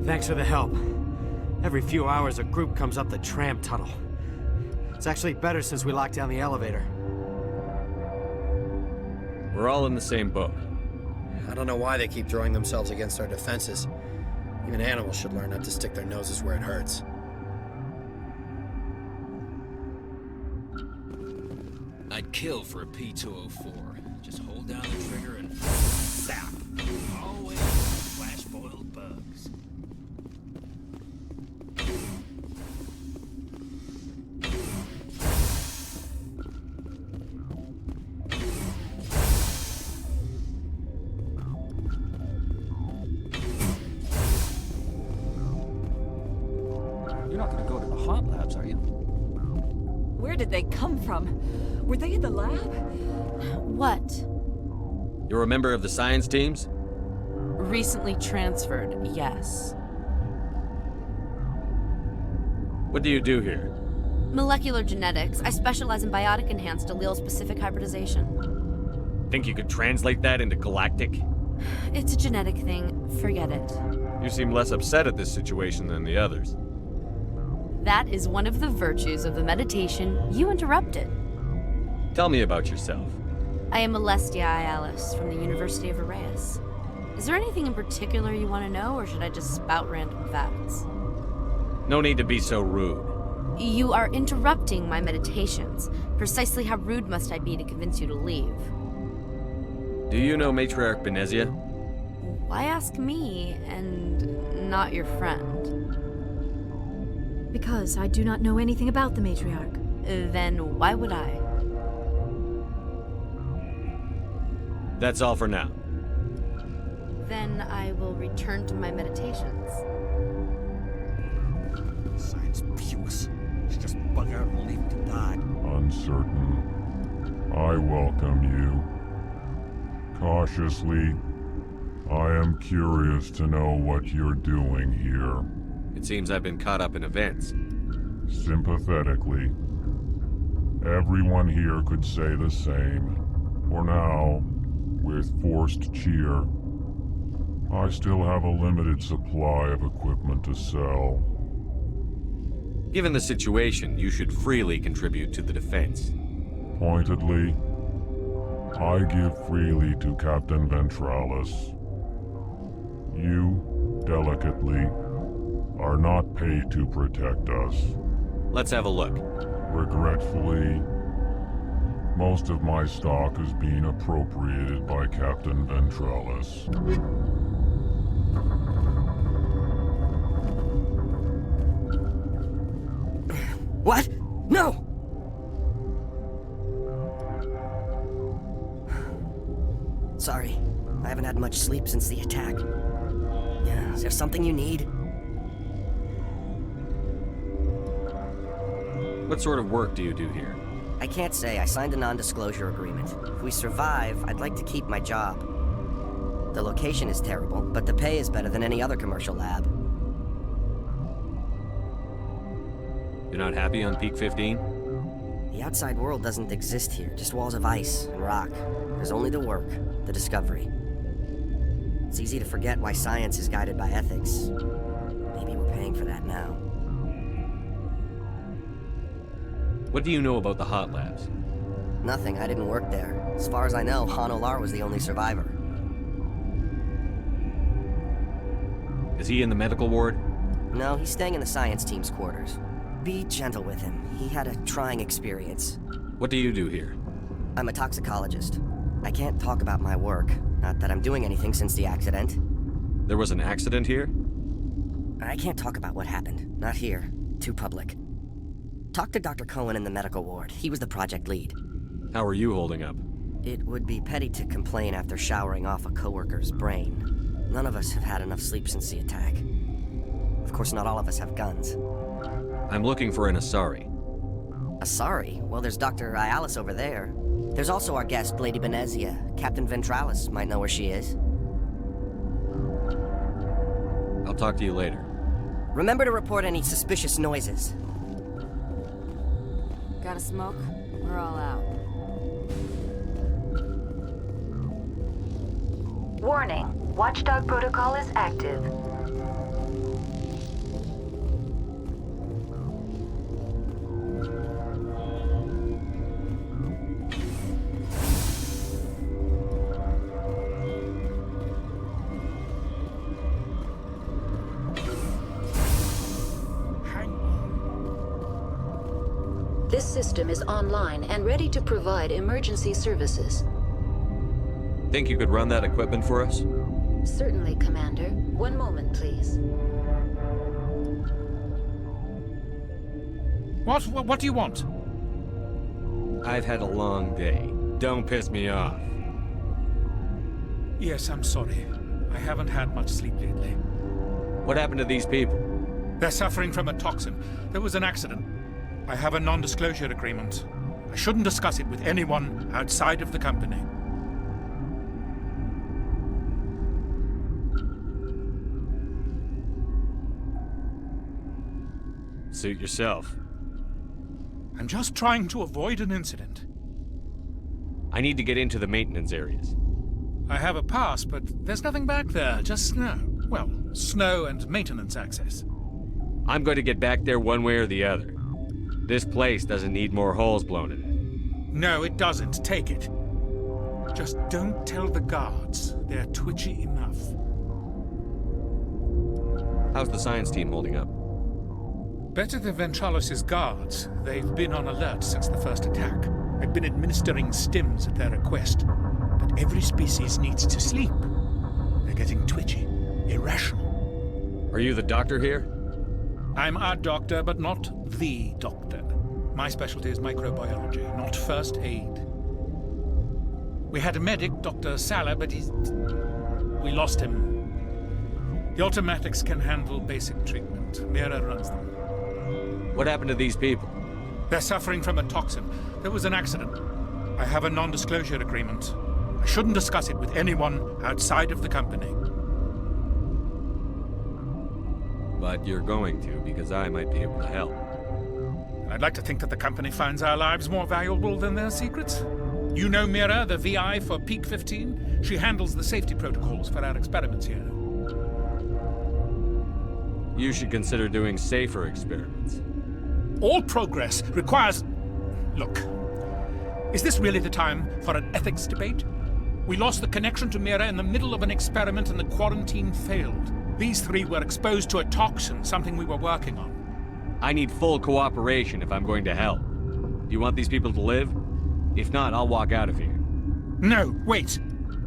Thanks for the help. Every few hours, a group comes up the tram tunnel. It's actually better since we locked down the elevator. We're all in the same boat. I don't know why they keep throwing themselves against our defenses. Even animals should learn not to stick their noses where it hurts. I'd kill for a P204. Just hold down the trigger and zap. Always flash-boiled bugs. You're not gonna go to the hot labs, are you? Where did they come from? Were they in the lab? What? You're a member of the science teams? Recently transferred, yes. What do you do here? Molecular genetics. I specialize in biotic-enhanced allele-specific hybridization. Think you could translate that into galactic? It's a genetic thing. Forget it. You seem less upset at this situation than the others. That is one of the virtues of the meditation you interrupted. Tell me about yourself. I am Alestia Ialis from the University of Arraeus. Is there anything in particular you want to know, or should I just spout random facts? No need to be so rude. You are interrupting my meditations. Precisely how rude must I be to convince you to leave? Do you know Matriarch Benzia? Why ask me, and not your friend? Because I do not know anything about the matriarch. Then why would I? That's all for now. Then I will return to my meditations. Science puce. Should just bug out and leave to die. Uncertain. I welcome you. Cautiously, I am curious to know what you're doing here. It seems I've been caught up in events. Sympathetically. Everyone here could say the same. For now, with forced cheer, I still have a limited supply of equipment to sell. Given the situation, you should freely contribute to the defense. Pointedly, I give freely to Captain Ventralis. You, delicately, are not paid to protect us. Let's have a look. Regretfully, most of my stock is being appropriated by Captain Ventralis. What? No! Sorry, I haven't had much sleep since the attack. Yeah, is there something you need? What sort of work do you do here? I can't say. I signed a non-disclosure agreement. If we survive, I'd like to keep my job. The location is terrible, but the pay is better than any other commercial lab. You're not happy on Peak 15? The outside world doesn't exist here, just walls of ice and rock. There's only the work, the discovery. It's easy to forget why science is guided by ethics. Maybe we're paying for that now. What do you know about the hot labs? Nothing, I didn't work there. As far as I know, Han Olar was the only survivor. Is he in the medical ward? No, he's staying in the science team's quarters. Be gentle with him. He had a trying experience. What do you do here? I'm a toxicologist. I can't talk about my work. Not that I'm doing anything since the accident. There was an accident here? I can't talk about what happened. Not here. Too public. Talk to Dr. Cohen in the medical ward. He was the project lead. How are you holding up? It would be petty to complain after showering off a coworker's brain. None of us have had enough sleep since the attack. Of course, not all of us have guns. I'm looking for an Asari. Asari? Well, there's Dr. Ialis over there. There's also our guest, Lady Benzia. Captain Ventralis might know where she is. I'll talk to you later. Remember to report any suspicious noises. Got a smoke? We're all out. Warning. Watchdog protocol is active. system is online and ready to provide emergency services. Think you could run that equipment for us? Certainly, Commander. One moment, please. What do you want? I've had a long day. Don't piss me off. Yes, I'm sorry. I haven't had much sleep lately. What happened to these people? They're suffering from a toxin. There was an accident. I have a non-disclosure agreement. I shouldn't discuss it with anyone outside of the company. Suit yourself. I'm just trying to avoid an incident. I need to get into the maintenance areas. I have a pass, but there's nothing back there, just snow. Well, snow and maintenance access. I'm going to get back there one way or the other. This place doesn't need more holes blown in it. No, it doesn't. Take it. Just don't tell the guards. They're twitchy enough. How's the science team holding up? Better than Ventralos' guards. They've been on alert since the first attack. I've been administering stims at their request. But every species needs to sleep. They're getting twitchy, irrational. Are you the doctor here? I'm a doctor, but not the doctor. My specialty is microbiology, not first aid. We had a medic, Dr. Salah, but we lost him. The automatics can handle basic treatment. Mira runs them. What happened to these people? They're suffering from a toxin. There was an accident. I have a non-disclosure agreement. I shouldn't discuss it with anyone outside of the company. But you're going to, because I might be able to help. I'd like to think that the company finds our lives more valuable than their secrets. You know Mira, the VI for Peak 15? She handles the safety protocols for our experiments here. You should consider doing safer experiments. All progress requires... Look, is this really the time for an ethics debate? We lost the connection to Mira in the middle of an experiment and the quarantine failed. These three were exposed to a toxin, something we were working on. I need full cooperation if I'm going to help. Do you want these people to live? If not, I'll walk out of here. No, wait.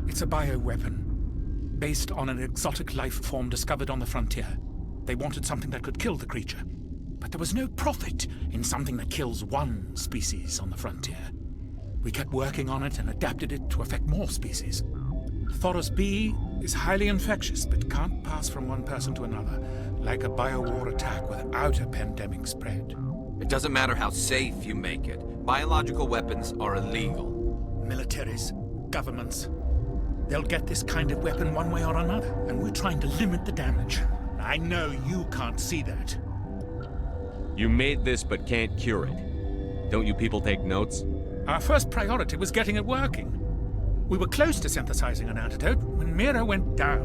It's a bioweapon. Based on an exotic life form discovered on the frontier. They wanted something that could kill the creature. But there was no profit in something that kills one species on the frontier. We kept working on it and adapted it to affect more species. Thoros B is highly infectious, but can't pass from one person to another, like a biowar attack without a pandemic spread. It doesn't matter how safe you make it. Biological weapons are illegal. Militaries, governments, they'll get this kind of weapon one way or another, and we're trying to limit the damage. I know you can't see that. You made this but can't cure it. Don't you people take notes? Our first priority was getting it working. We were close to synthesizing an antidote when Mira went down.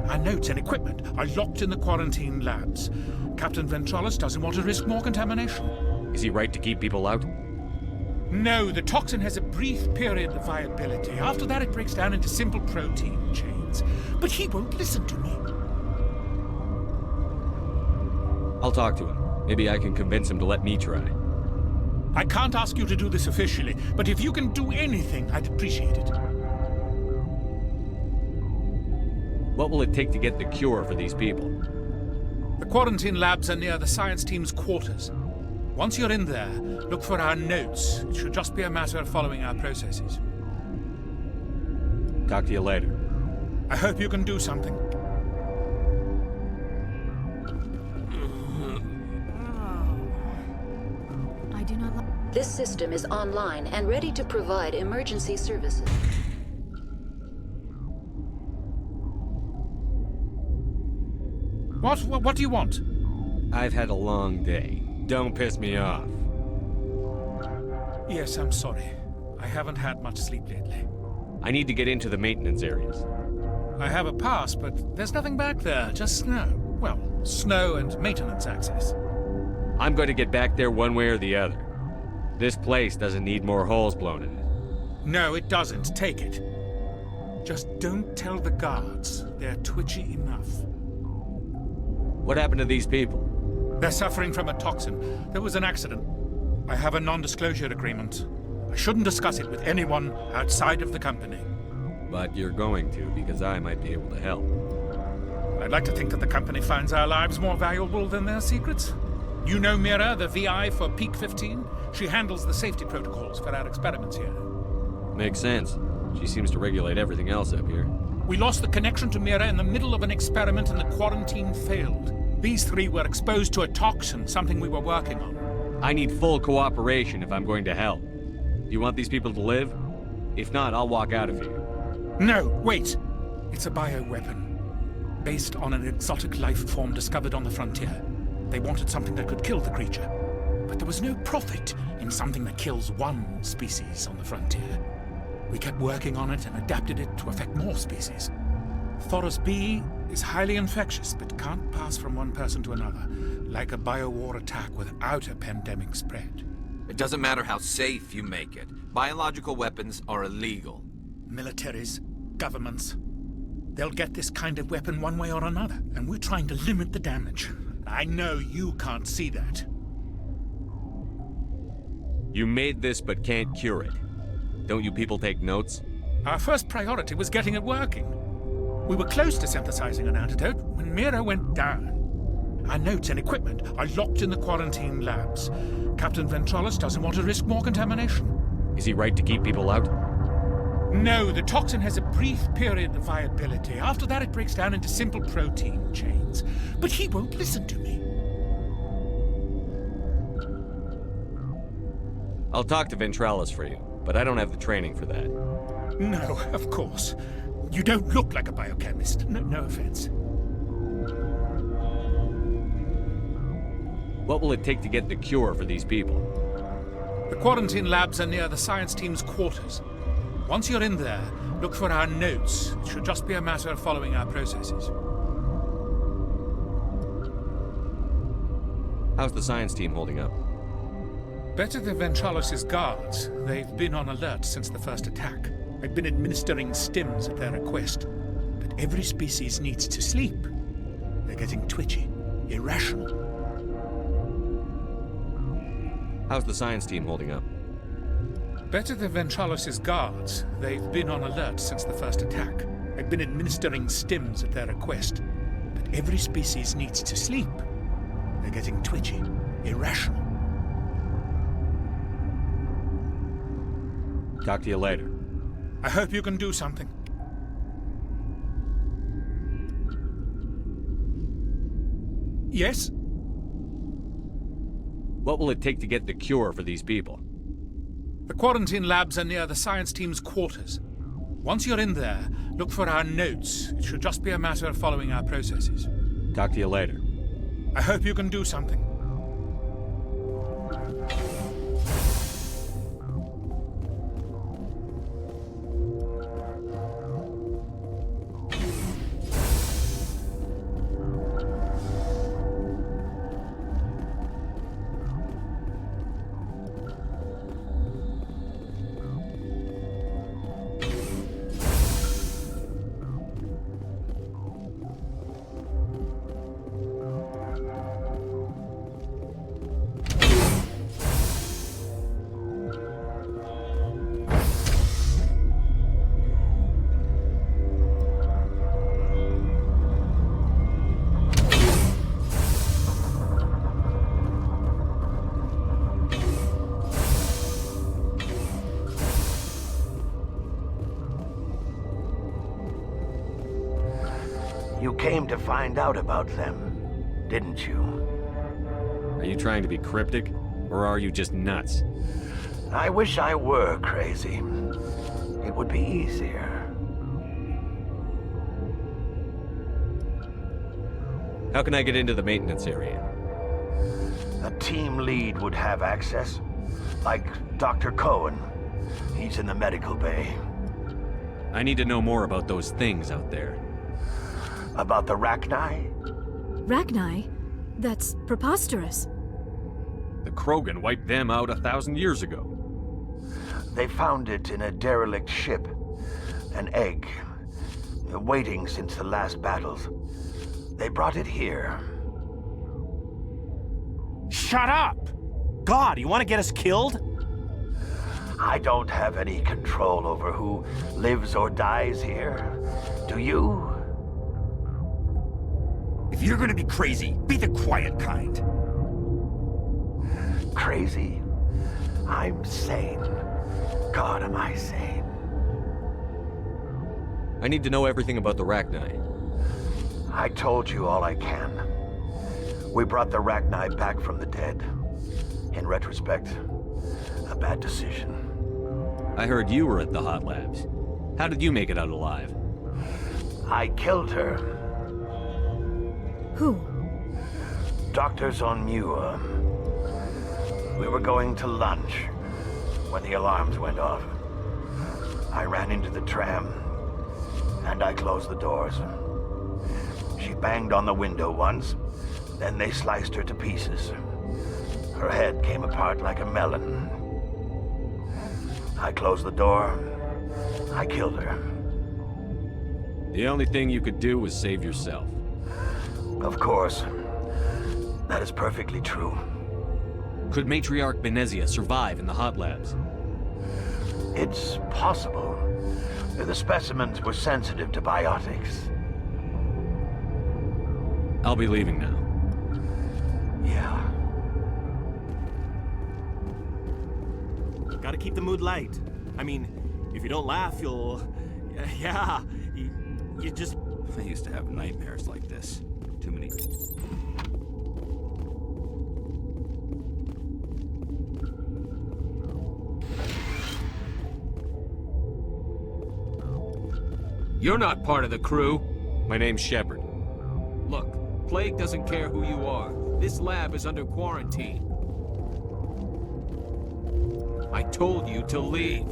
Our notes and equipment are locked in the quarantine labs. Captain Ventralos doesn't want to risk more contamination. Is he right to keep people out? No, the toxin has a brief period of viability. After that, it breaks down into simple protein chains. But he won't listen to me. I'll talk to him. Maybe I can convince him to let me try. I can't ask you to do this officially, but if you can do anything, I'd appreciate it. What will it take to get the cure for these people? The quarantine labs are near the science team's quarters. Once you're in there, look for our notes. It should just be a matter of following our processes. Talk to you later. I hope you can do something. I do not like... This system is online and ready to provide emergency services. What do you want? I've had a long day. Don't piss me off. Yes, I'm sorry. I haven't had much sleep lately. I need to get into the maintenance areas. I have a pass, but there's nothing back there, just snow. Well, snow and maintenance access. I'm going to get back there one way or the other. This place doesn't need more holes blown in it. No, it doesn't. Take it. Just don't tell the guards. They're twitchy enough. What happened to these people? They're suffering from a toxin. There was an accident. I have a non-disclosure agreement. I shouldn't discuss it with anyone outside of the company. But you're going to, because I might be able to help. I'd like to think that the company finds our lives more valuable than their secrets. You know Mira, the VI for Peak 15? She handles the safety protocols for our experiments here. Makes sense. She seems to regulate everything else up here. We lost the connection to Mira in the middle of an experiment and the quarantine failed. These three were exposed to a toxin, something we were working on. I need full cooperation if I'm going to help. You want these people to live? If not, I'll walk out of here. No, wait! It's a bioweapon, based on an exotic life form discovered on the frontier. They wanted something that could kill the creature, but there was no profit in something that kills one species on the frontier. We kept working on it and adapted it to affect more species. Thoros B is highly infectious, but can't pass from one person to another, like a biowar attack without a pandemic spread. It doesn't matter how safe you make it. Biological weapons are illegal. Militaries, governments, they'll get this kind of weapon one way or another, and we're trying to limit the damage. I know you can't see that. You made this but can't cure it. Don't you people take notes? Our first priority was getting it working. We were close to synthesizing an antidote when Mira went down. Our notes and equipment are locked in the quarantine labs. Captain Ventralis doesn't want to risk more contamination. Is he right to keep people out? No, the toxin has a brief period of viability. After that, it breaks down into simple protein chains. But he won't listen to me. I'll talk to Ventralis for you, but I don't have the training for that. No, of course. You don't look like a biochemist. No offense. What will it take to get the cure for these people? The quarantine labs are near the science team's quarters. Once you're in there, look for our notes. It should just be a matter of following our processes. How's the science team holding up? Better than Ventralis' guards. They've been on alert since the first attack. I've been administering stims at their request. But every species needs to sleep. They're getting twitchy, irrational. How's the science team holding up? Better than Ventralis' guards. They've been on alert since the first attack. I've been administering stims at their request. But every species needs to sleep. They're getting twitchy, irrational. Talk to you later. I hope you can do something. Yes? What will it take to get the cure for these people? The quarantine labs are near the science team's quarters. Once you're in there, look for our notes. It should just be a matter of following our processes. Talk to you later. I hope you can do something. You came to find out about them, didn't you? Are you trying to be cryptic, or are you just nuts? I wish I were crazy. It would be easier. How can I get into the maintenance area? A team lead would have access. Like Dr. Cohen. He's in the medical bay. I need to know more about those things out there. About the Rachni? Rachni? That's preposterous. The Krogan wiped them out 1,000 years ago. They found it in a derelict ship. An egg. Waiting since the last battles. They brought it here. Shut up! god? You want to get us killed? I don't have any control over who lives or dies here. Do you? If you're gonna be crazy, be the quiet kind. Crazy? I'm sane. God, am I sane. I need to know everything about the Rachni. I told you all I can. We brought the Rachni back from the dead. In retrospect, a bad decision. I heard you were at the hot labs. How did you make it out alive? I killed her. Who? Doctors on Muir. We were going to lunch when the alarms went off. I ran into the tram, and I closed the doors. She banged on the window once, then they sliced her to pieces. Her head came apart like a melon. I closed the door. I killed her. The only thing you could do was save yourself. Of course. That is perfectly true. Could Matriarch Benzia survive in the hot labs? It's possible. The specimens were sensitive to biotics. I'll be leaving now. Yeah. Gotta keep the mood light. I mean, if you don't laugh, you'll... yeah, you just... I used to have nightmares like this. Too many... You're not part of the crew. My name's Shepard. Look, Plague doesn't care who you are. This lab is under quarantine. I told you to leave.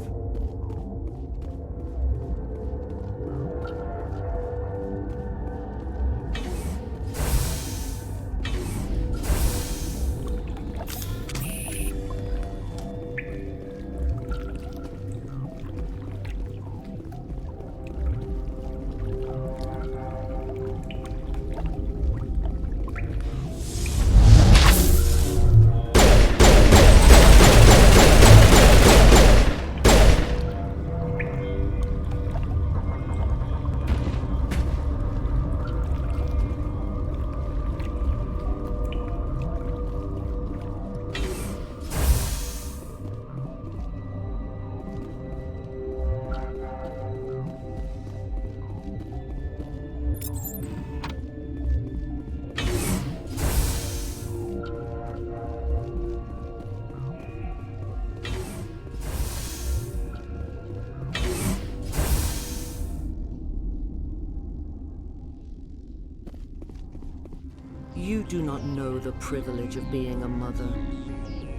You do not know the privilege of being a mother.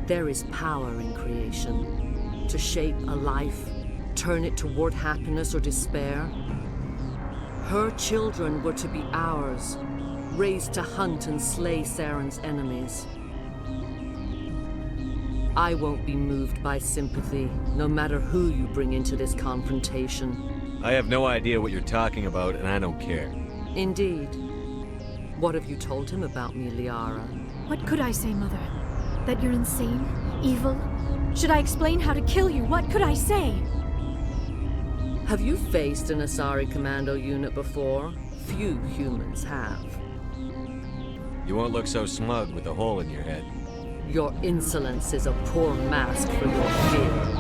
There is power in creation. To shape a life, turn it toward happiness or despair. Her children were to be ours, raised to hunt and slay Saren's enemies. I won't be moved by sympathy, no matter who you bring into this confrontation. I have no idea what you're talking about, and I don't care. Indeed. What have you told him about me, Liara? What could I say, Mother? That you're insane? Evil? Should I explain how to kill you? What could I say? Have you faced an Asari commando unit before? Few humans have. You won't look so smug with a hole in your head. Your insolence is a poor mask for your fear.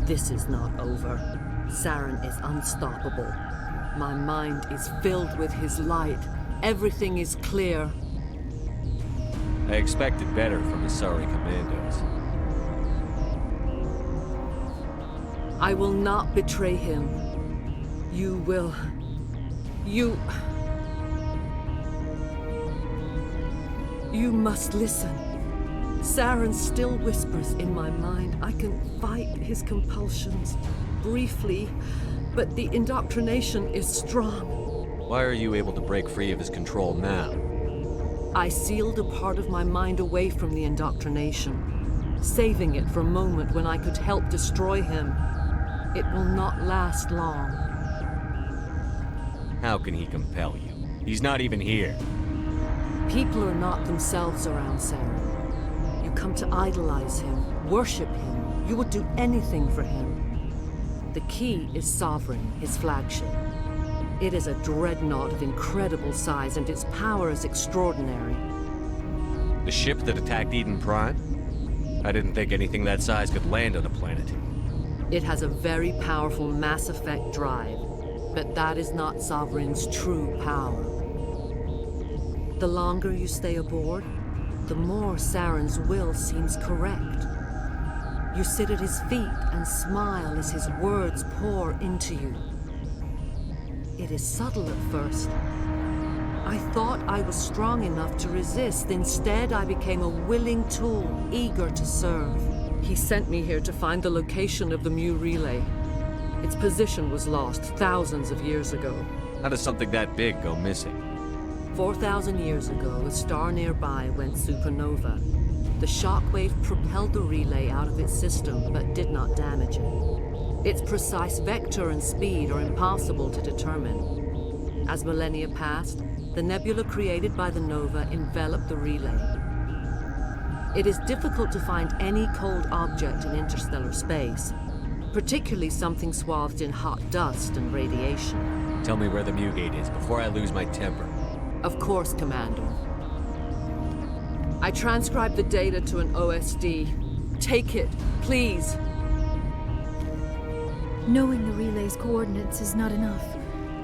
This is not over. Saren is unstoppable. My mind is filled with his light. Everything is clear. I expected better from his sorry commandos. I will not betray him. You will... You must listen. Saren still whispers in my mind. I can fight his compulsions briefly, but the indoctrination is strong. Why are you able to break free of his control now? I sealed a part of my mind away from the indoctrination, saving it for a moment when I could help destroy him. It will not last long. How can he compel you? He's not even here. People are not themselves around Saren. You come to idolize him, worship him. You would do anything for him. The key is Sovereign, his flagship. It is a dreadnought of incredible size, and its power is extraordinary. The ship that attacked Eden Prime? I didn't think anything that size could land on a planet. It has a very powerful Mass Effect drive, but that is not Sovereign's true power. The longer you stay aboard, the more Saren's will seems correct. You sit at his feet and smile as his words pour into you. It is subtle at first. I thought I was strong enough to resist. Instead, I became a willing tool, eager to serve. He sent me here to find the location of the Mu relay. Its position was lost thousands of years ago. How does something that big go missing? 4,000 years ago, a star nearby went supernova. The shockwave propelled the relay out of its system, but did not damage it. Its precise vector and speed are impossible to determine. As millennia passed, the nebula created by the nova enveloped the relay. It is difficult to find any cold object in interstellar space, particularly something swathed in hot dust and radiation. Tell me where the Mu gate is before I lose my temper. Of course, Commander. I transcribed the data to an OSD. Take it, please. Knowing the relay's coordinates is not enough.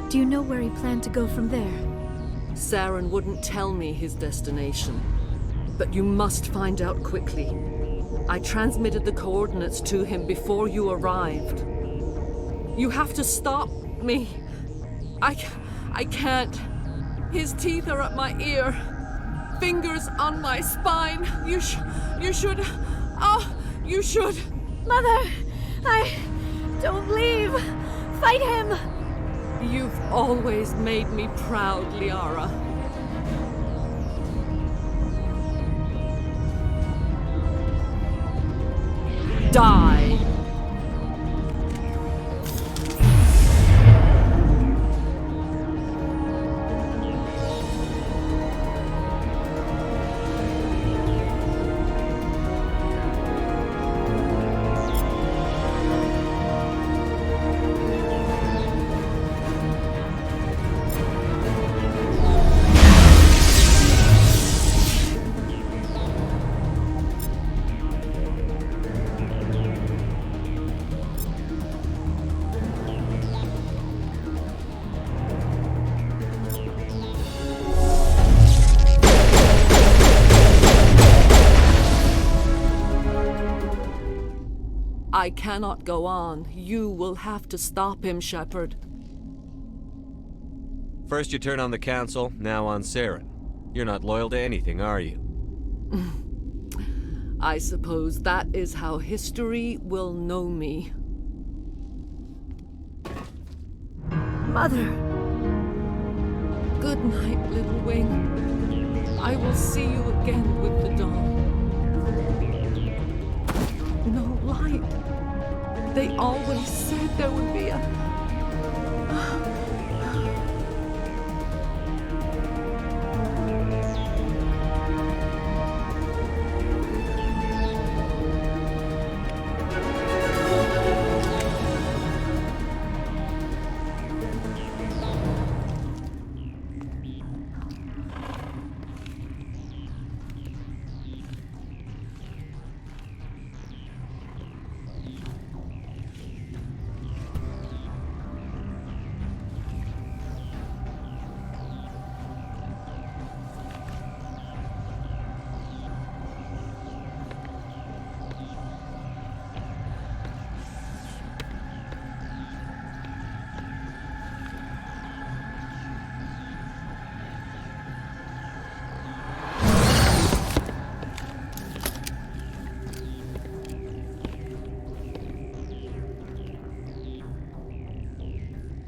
Do you know where he planned to go from there? Saren wouldn't tell me his destination, but you must find out quickly. I transmitted the coordinates to him before you arrived. You have to stop me. I can't. His teeth are at my ear. Fingers on my spine. You should. Mother! Don't leave! Fight him! You've always made me proud, Liara. Die! I cannot go on. You will have to stop him, Shepard. First you turn on the Council, now on Saren. You're not loyal to anything, are you? I suppose that is how history will know me. Mother! Good night, little wing. I will see you again with the dawn. No light. They always said there would be a...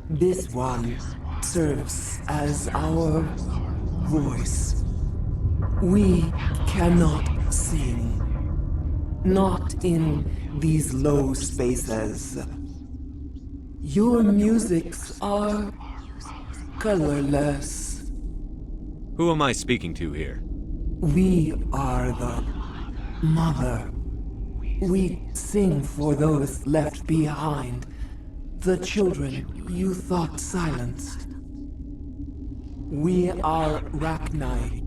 This one serves as our voice. We cannot sing. Not in these low spaces. Your musics are colorless. Who am I speaking to here? We are the mother. We sing for those left behind. The children you thought silenced. We are Rachni.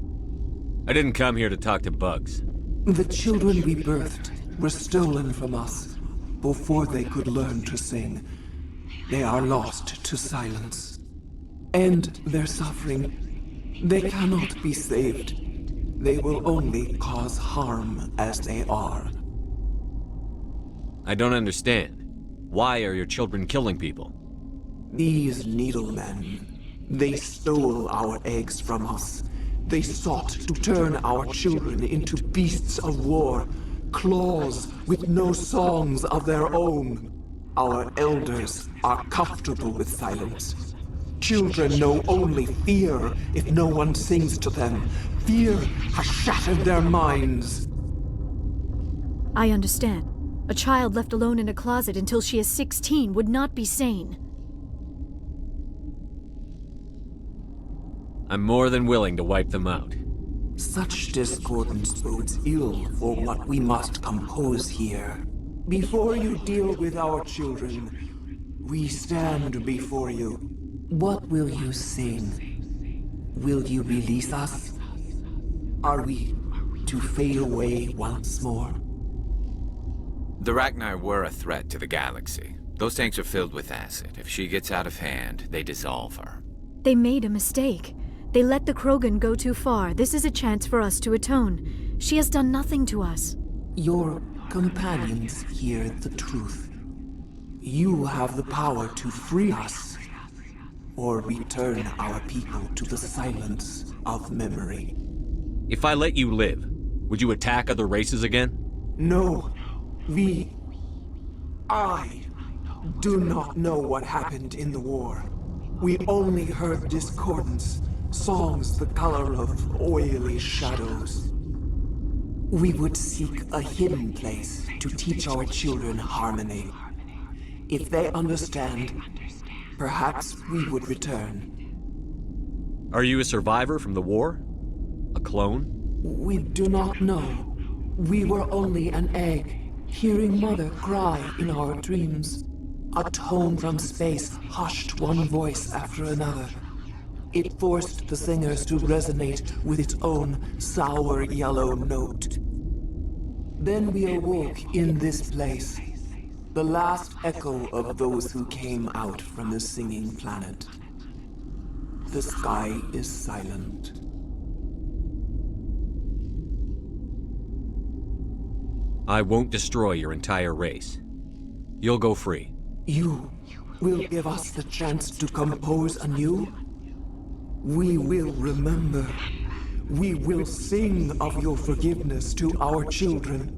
I didn't come here to talk to bugs. The children we birthed were stolen from us before they could learn to sing. They are lost to silence. And their suffering, they cannot be saved. They will only cause harm as they are. I don't understand. Why are your children killing people? These needlemen, they stole our eggs from us. They sought to turn our children into beasts of war, claws with no songs of their own. Our elders are comfortable with silence. Children know only fear if no one sings to them. Fear has shattered their minds. I understand. A child left alone in a closet until she is 16 would not be sane. I'm more than willing to wipe them out. Such discordance bodes ill for what we must compose here. Before you deal with our children, we stand before you. What will you sing? Will you release us? Are we to fade away once more? The Rachni were a threat to the galaxy. Those tanks are filled with acid. If she gets out of hand, they dissolve her. They made a mistake. They let the Krogan go too far. This is a chance for us to atone. She has done nothing to us. Your companions hear the truth. You have the power to free us, or return our people to the silence of memory. If I let you live, would you attack other races again? No. I do not know what happened in the war. We only heard discordance, songs the color of oily shadows. We would seek a hidden place to teach our children harmony. If they understand, perhaps we would return. Are you a survivor from the war? A clone? We do not know. We were only an egg. Hearing Mother cry in our dreams. A tone from space hushed one voice after another. It forced the singers to resonate with its own sour yellow note. Then we awoke in this place, the last echo of those who came out from the singing planet. The sky is silent. I won't destroy your entire race. You'll go free. You will give us the chance to compose anew? We will remember. We will sing of your forgiveness to our children.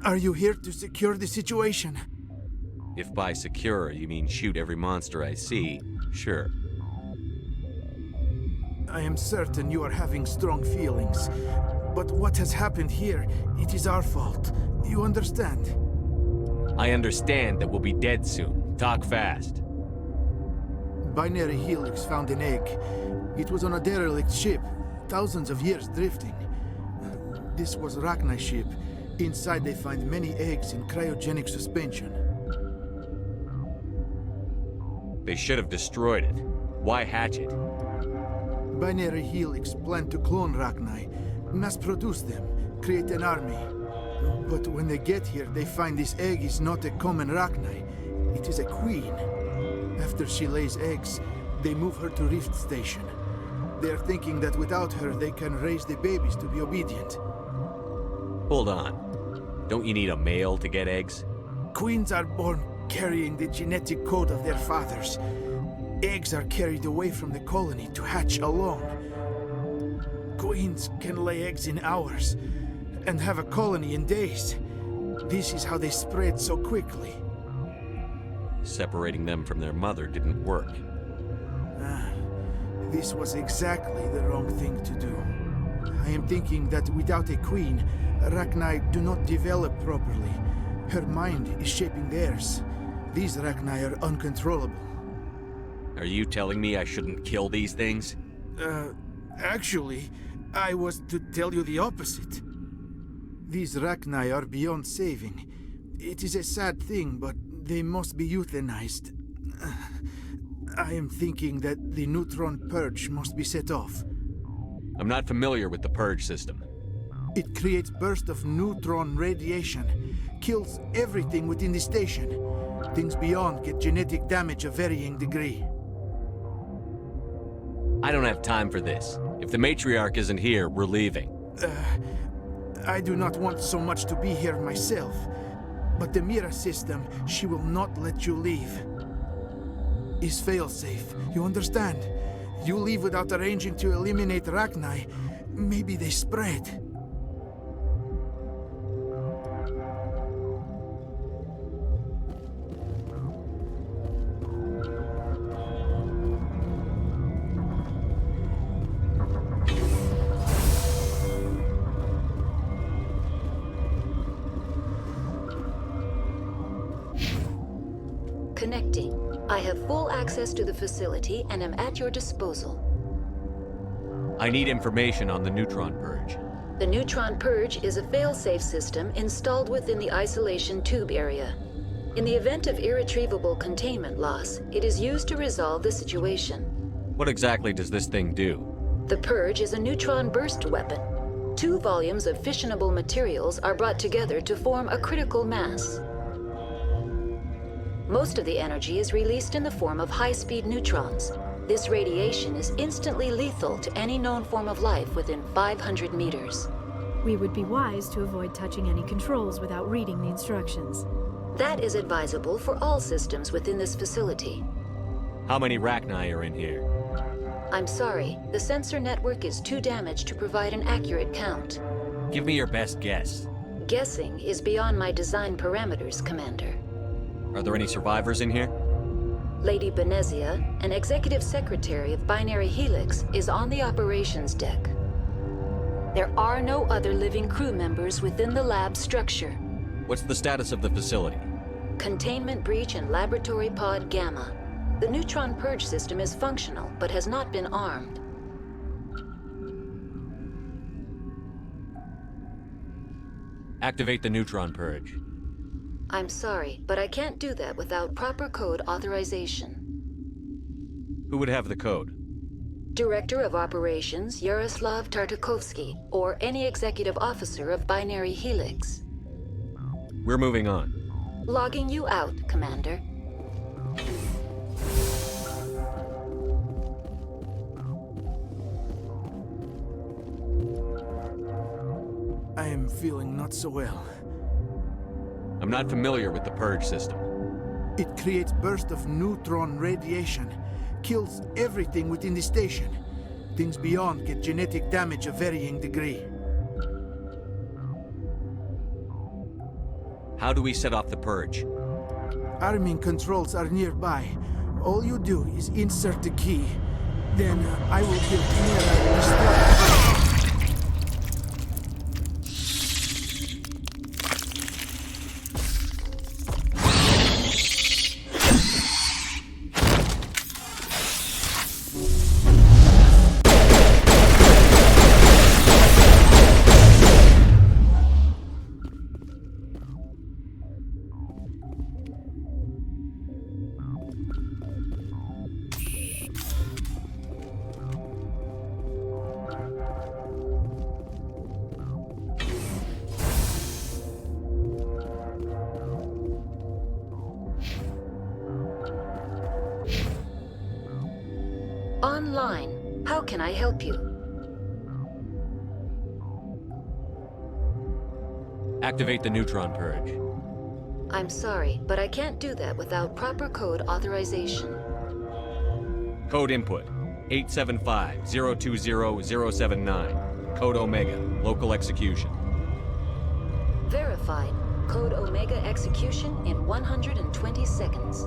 Are you here to secure the situation? If by secure you mean shoot every monster I see, sure. I am certain you are having strong feelings. But what has happened here, it is our fault. You understand? I understand that we'll be dead soon. Talk fast. Binary Helix found an egg. It was on a derelict ship, thousands of years drifting. This was Rachni's ship. Inside they find many eggs in cryogenic suspension. They should have destroyed it. Why hatch it? Binary Helix planned to clone Rachni, mass-produce them, create an army. But when they get here, they find this egg is not a common Rachni. It is a queen. After she lays eggs, they move her to Rift Station. They are thinking that without her, they can raise the babies to be obedient. Hold on. Don't you need a male to get eggs? Queens are born carrying the genetic code of their fathers. Eggs are carried away from the colony to hatch alone. Queens can lay eggs in hours and have a colony in days. This is how they spread so quickly. Separating them from their mother didn't work. This was exactly the wrong thing to do. I am thinking that without a queen, Rachni do not develop properly. Her mind is shaping theirs. These Rachni are uncontrollable. Are you telling me I shouldn't kill these things? Actually, I was to tell you the opposite. These Rachni are beyond saving. It is a sad thing, but they must be euthanized. I am thinking that the neutron purge must be set off. I'm not familiar with the purge system. It creates bursts of neutron radiation, kills everything within the station. Things beyond get genetic damage of varying degree. I don't have time for this. If the matriarch isn't here, we're leaving. I do not want so much to be here myself. But the Mira system, she will not let you leave. Is fail-safe, you understand? You leave without arranging to eliminate Rachni, maybe they spread. Connecting. I have full access to the facility and am at your disposal. I need information on the neutron purge. The neutron purge is a fail-safe system installed within the isolation tube area. In the event of irretrievable containment loss, it is used to resolve the situation. What exactly does this thing do? The purge is a neutron burst weapon. 2 volumes of fissionable materials are brought together to form a critical mass. Most of the energy is released in the form of high-speed neutrons. This radiation is instantly lethal to any known form of life within 500 meters. We would be wise to avoid touching any controls without reading the instructions. That is advisable for all systems within this facility. How many Rachni are in here? I'm sorry, the sensor network is too damaged to provide an accurate count. Give me your best guess. Guessing is beyond my design parameters, Commander. Are there any survivors in here? Lady Benzia, an executive secretary of Binary Helix, is on the operations deck. There are no other living crew members within the lab structure. What's the status of the facility? Containment breach in Laboratory Pod Gamma. The neutron purge system is functional, but has not been armed. Activate the neutron purge. I'm sorry, but I can't do that without proper code authorization. Who would have the code? Director of Operations Yaroslav Tartakovsky, or any executive officer of Binary Helix. We're moving on. Logging you out, Commander. I am feeling not so well. I'm not familiar with the purge system. It creates bursts of neutron radiation, kills everything within the station. Things beyond get genetic damage of varying degree. How do we set off the purge? Arming controls are nearby. All you do is insert the key. Then I will give Mira the start. Online. How can I help you? Activate the neutron purge. I'm sorry, but I can't do that without proper code authorization. Code input 875-020-079. Code Omega. Local execution. Verified. Code Omega execution in 120 seconds.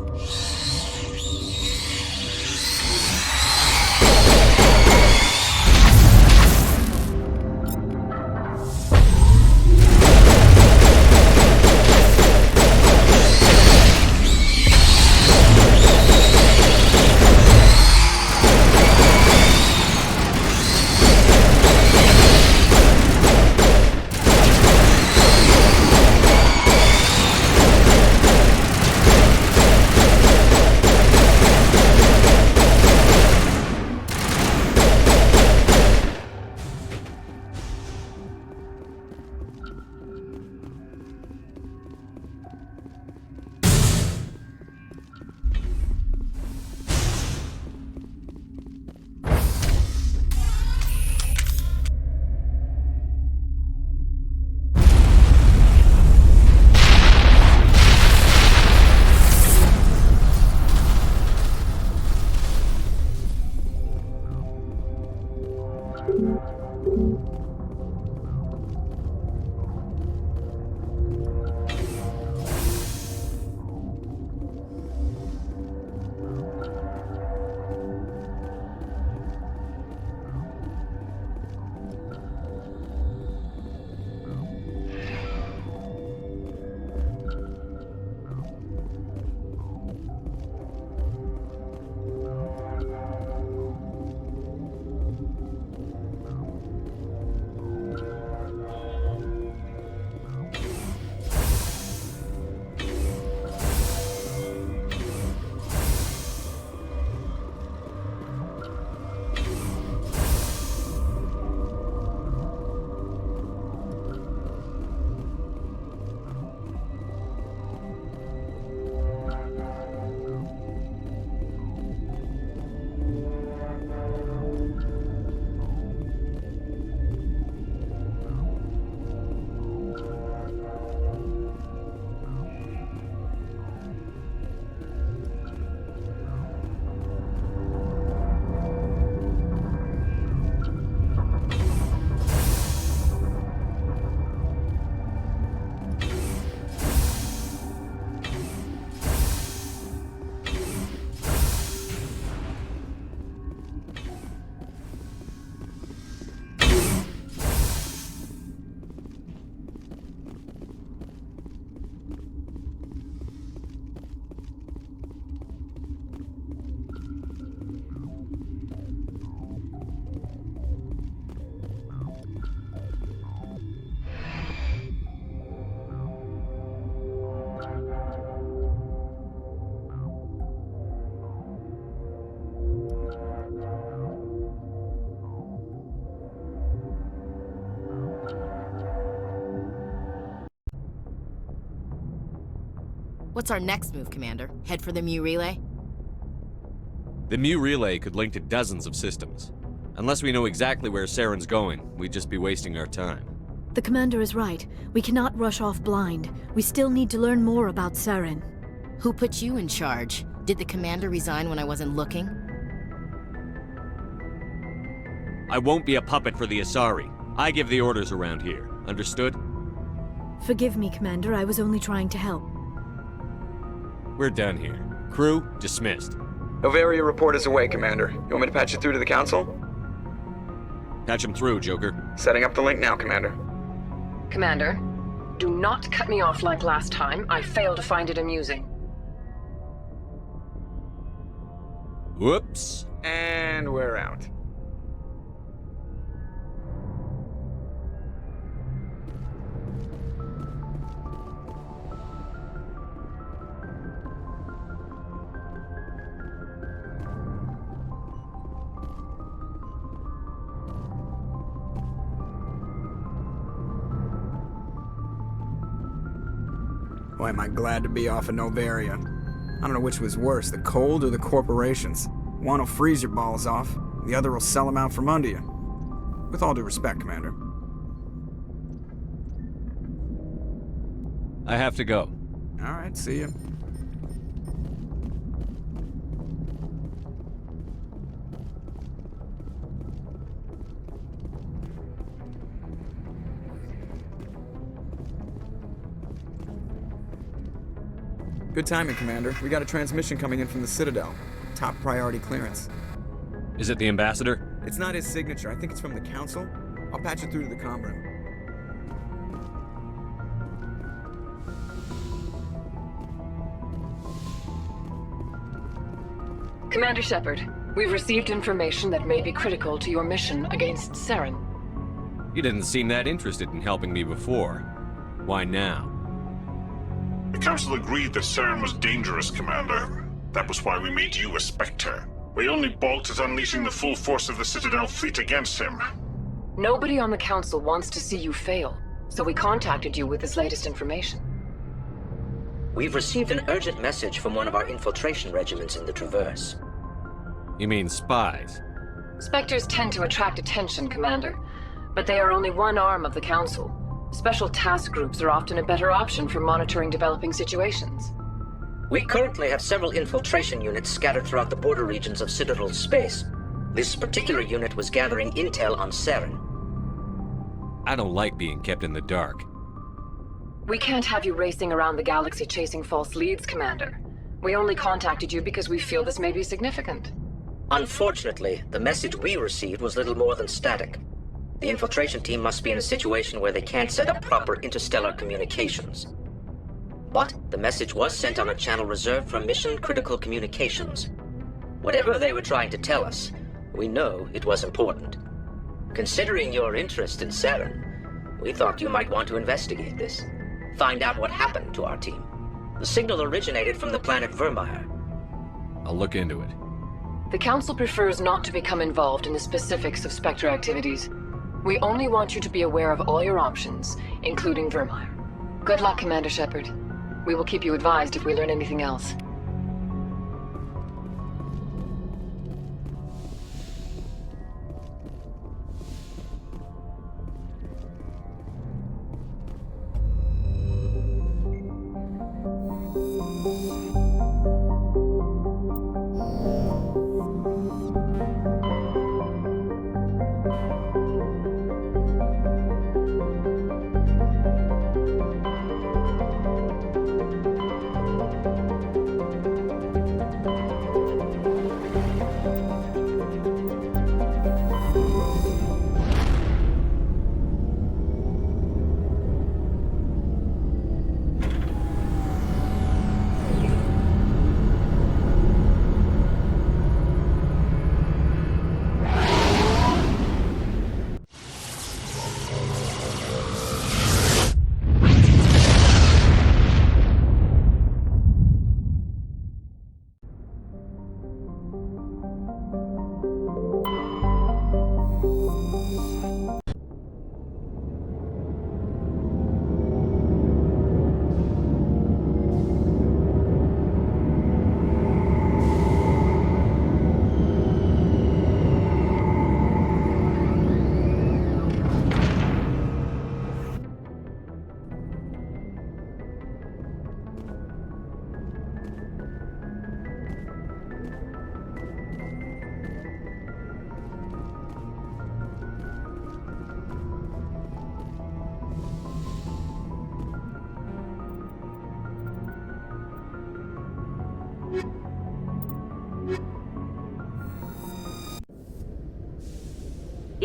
What's our next move, Commander? Head for the Mu relay? The Mu relay could link to dozens of systems. Unless we know exactly where Saren's going, we'd just be wasting our time. The Commander is right. We cannot rush off blind. We still need to learn more about Saren. Who put you in charge? Did the Commander resign when I wasn't looking? I won't be a puppet for the Asari. I give the orders around here. Understood? Forgive me, Commander. I was only trying to help. We're done here. Crew, dismissed. Novaria report is away, Commander. You want me to patch you through to the Council? Patch him through, Joker. Setting up the link now, Commander. Commander, do not cut me off like last time. I fail to find it amusing. Whoops. And we're out. Boy, am I glad to be off of Novaria. I don't know which was worse, the cold or the corporations. One will freeze your balls off, the other will sell them out from under you. With all due respect, Commander. I have to go. All right, see you. Good timing, Commander. We got a transmission coming in from the Citadel. Top priority clearance. Is it the Ambassador? It's not his signature. I think it's from the Council. I'll patch it through to the comm room. Commander Shepard, we've received information that may be critical to your mission against Saren. You didn't seem that interested in helping me before. Why now? The Council agreed that Saren was dangerous, Commander. That was why we made you a Spectre. We only balked at unleashing the full force of the Citadel fleet against him. Nobody on the Council wants to see you fail, so we contacted you with this latest information. We've received an urgent message from one of our infiltration regiments in the Traverse. You mean spies? Spectres tend to attract attention, Commander, but they are only one arm of the Council. Special task groups are often a better option for monitoring developing situations. We currently have several infiltration units scattered throughout the border regions of Citadel space. This particular unit was gathering intel on Saren. I don't like being kept in the dark. We can't have you racing around the galaxy chasing false leads, Commander. We only contacted you because we feel this may be significant. Unfortunately, the message we received was little more than static. The infiltration team must be in a situation where they can't set up proper interstellar communications. But the message was sent on a channel reserved for mission-critical communications. Whatever they were trying to tell us, we know it was important. Considering your interest in Saren, we thought you might want to investigate this. Find out what happened to our team. The signal originated from the planet Vermeer. I'll look into it. The Council prefers not to become involved in the specifics of Spectre activities. We only want you to be aware of all your options, including Vermeer. Good luck, Commander Shepard. We will keep you advised if we learn anything else.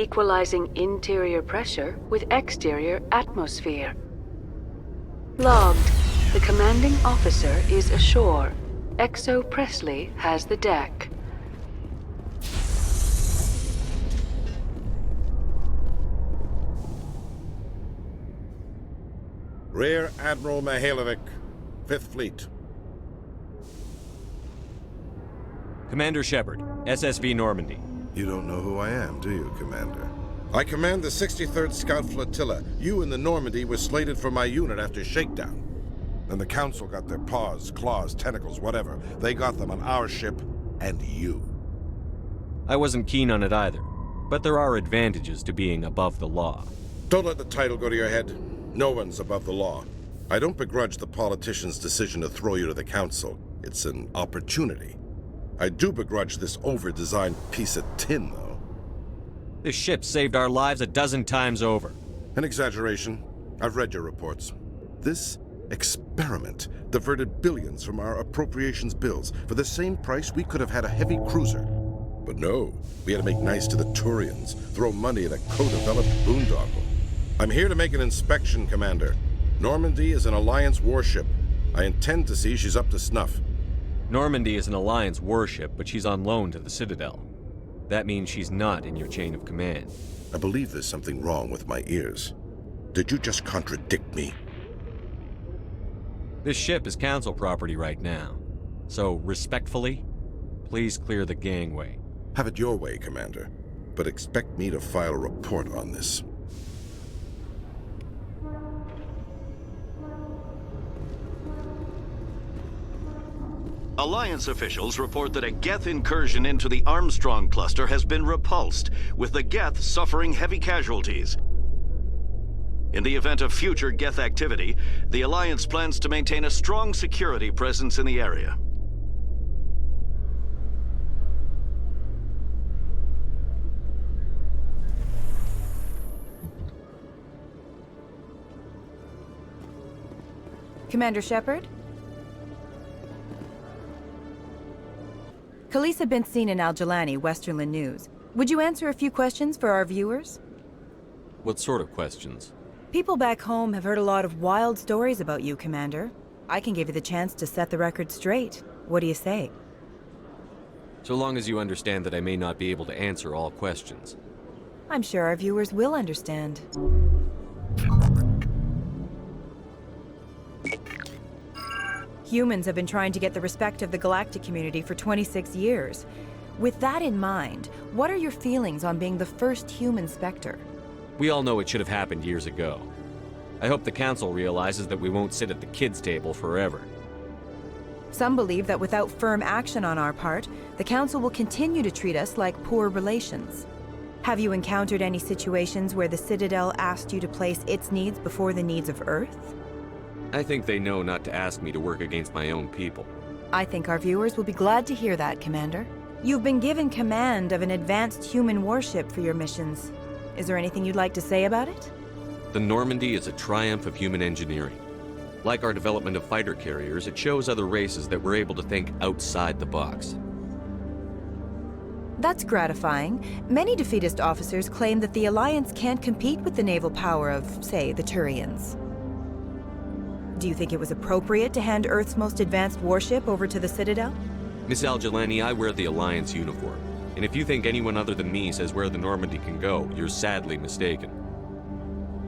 equalizing interior pressure with exterior atmosphere. Logged. The commanding officer is ashore. Exo Presley has the deck. Rear Admiral Mihailovic, 5th Fleet. Commander Shepard, SSV Normandy. You don't know who I am, do you, Commander? I command the 63rd Scout Flotilla. You and the Normandy were slated for my unit after shakedown. Then the Council got their paws, claws, tentacles, whatever. They got them on our ship, and you. I wasn't keen on it either, but there are advantages to being above the law. Don't let the title go to your head. No one's above the law. I don't begrudge the politician's decision to throw you to the Council. It's an opportunity. I do begrudge this over-designed piece of tin, though. This ship saved our lives a dozen times over. An exaggeration. I've read your reports. This experiment diverted billions from our appropriations bills. For the same price, we could have had a heavy cruiser. But no, we had to make nice to the Turians, throw money at a co-developed boondoggle. I'm here to make an inspection, Commander. Normandy is an Alliance warship. I intend to see she's up to snuff. Normandy is an Alliance warship, but she's on loan to the Citadel. That means she's not in your chain of command. I believe there's something wrong with my ears. Did you just contradict me? This ship is Council property right now. So, respectfully, please clear the gangway. Have it your way, Commander. But expect me to file a report on this. Alliance officials report that a Geth incursion into the Armstrong cluster has been repulsed, with the Geth suffering heavy casualties. In the event of future Geth activity, the Alliance plans to maintain a strong security presence in the area. Commander Shepard? Khalees had been seen in Al-Jalani, Westerland News. Would you answer a few questions for our viewers? What sort of questions? People back home have heard a lot of wild stories about you, Commander. I can give you the chance to set the record straight. What do you say? So long as you understand that I may not be able to answer all questions. I'm sure our viewers will understand. Humans have been trying to get the respect of the galactic community for 26 years. With that in mind, what are your feelings on being the first human Spectre? We all know it should have happened years ago. I hope the Council realizes that we won't sit at the kids' table forever. Some believe that without firm action on our part, the Council will continue to treat us like poor relations. Have you encountered any situations where the Citadel asked you to place its needs before the needs of Earth? I think they know not to ask me to work against my own people. I think our viewers will be glad to hear that, Commander. You've been given command of an advanced human warship for your missions. Is there anything you'd like to say about it? The Normandy is a triumph of human engineering. Like our development of fighter carriers, it shows other races that we're able to think outside the box. That's gratifying. Many defeatist officers claim that the Alliance can't compete with the naval power of, say, the Turians. Do you think it was appropriate to hand Earth's most advanced warship over to the Citadel? Miss Al-Jalani, I wear the Alliance uniform. And if you think anyone other than me says where the Normandy can go, you're sadly mistaken.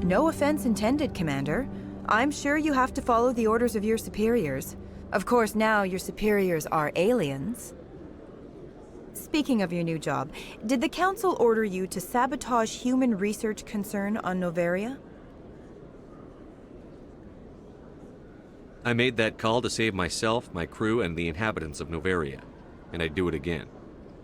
No offense intended, Commander. I'm sure you have to follow the orders of your superiors. Of course, now your superiors are aliens. Speaking of your new job, did the Council order you to sabotage human research concern on Noveria? I made that call to save myself, my crew, and the inhabitants of Noveria. And I'd do it again.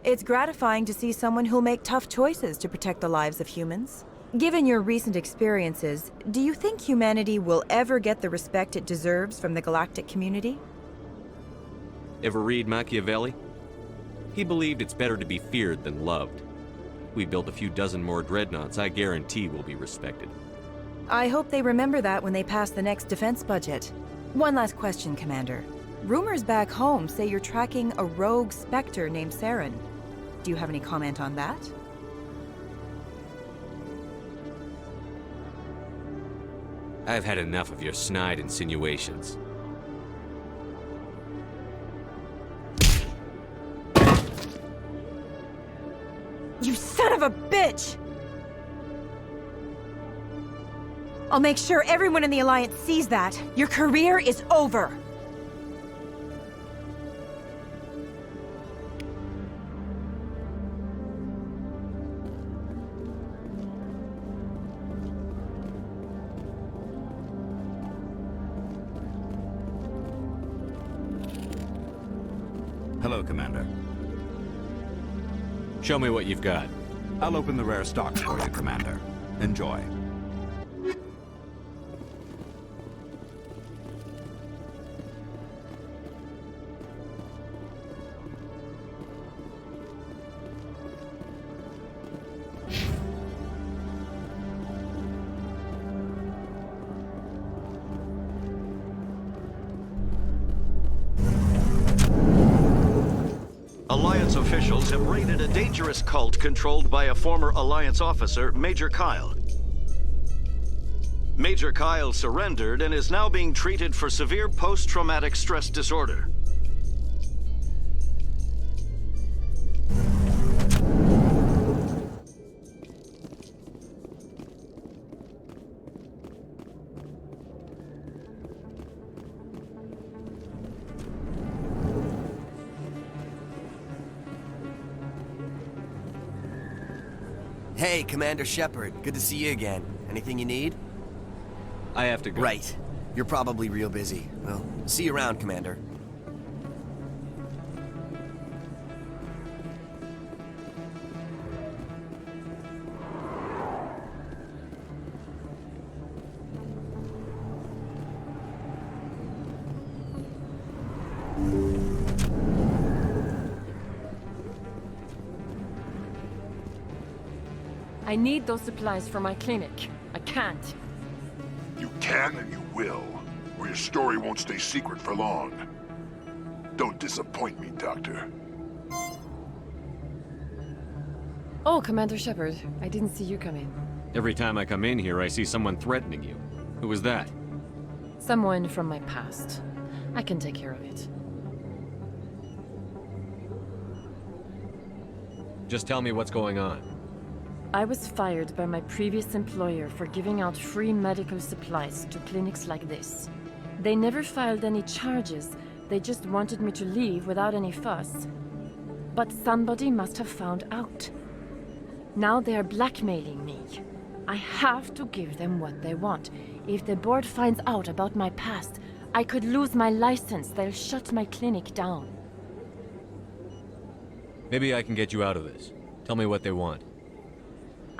It's gratifying to see someone who'll make tough choices to protect the lives of humans. Given your recent experiences, do you think humanity will ever get the respect it deserves from the galactic community? Ever read Machiavelli? He believed it's better to be feared than loved. We built a few dozen more dreadnoughts, I guarantee we'll be respected. I hope they remember that when they pass the next defense budget. One last question, Commander. Rumors back home say you're tracking a rogue Spectre named Saren. Do you have any comment on that? I've had enough of your snide insinuations. You son of a bitch! I'll make sure everyone in the Alliance sees that. Your career is over. Hello, Commander. Show me what you've got. I'll open the rare stock for you, Commander. Enjoy. Alliance officials have raided a dangerous cult controlled by a former Alliance officer, Major Kyle. Major Kyle surrendered and is now being treated for severe post-traumatic stress disorder. Hey, Commander Shepard. Good to see you again. Anything you need? I have to go. Right. You're probably real busy. Well, see you around, Commander. I need those supplies for my clinic. I can't. You can and you will, or your story won't stay secret for long. Don't disappoint me, Doctor. Oh, Commander Shepard. I didn't see you come in. Every time I come in here, I see someone threatening you. Who was that? Someone from my past. I can take care of it. Just tell me what's going on. I was fired by my previous employer for giving out free medical supplies to clinics like this. They never filed any charges, they just wanted me to leave without any fuss. But somebody must have found out. Now they are blackmailing me. I have to give them what they want. If the board finds out about my past, I could lose my license. They'll shut my clinic down. Maybe I can get you out of this. Tell me what they want.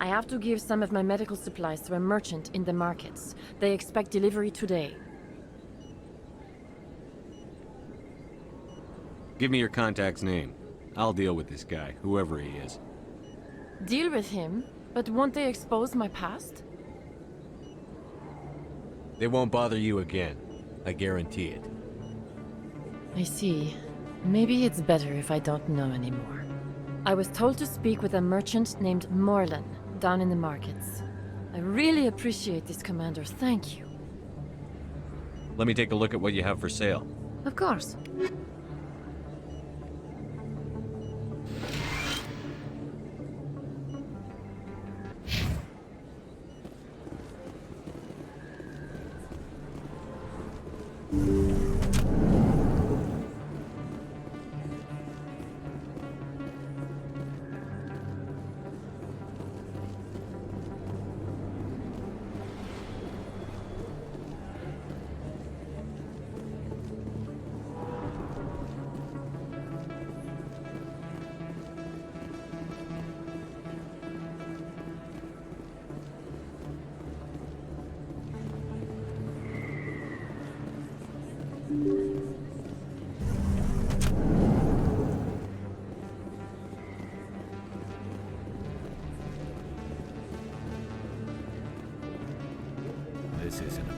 I have to give some of my medical supplies to a merchant in the markets. They expect delivery today. Give me your contact's name. I'll deal with this guy, whoever he is. Deal with him? But won't they expose my past? They won't bother you again. I guarantee it. I see. Maybe it's better if I don't know anymore. I was told to speak with a merchant named Morlan, down in the markets. I really appreciate this, Commander. Thank you. Let me take a look at what you have for sale. Of course.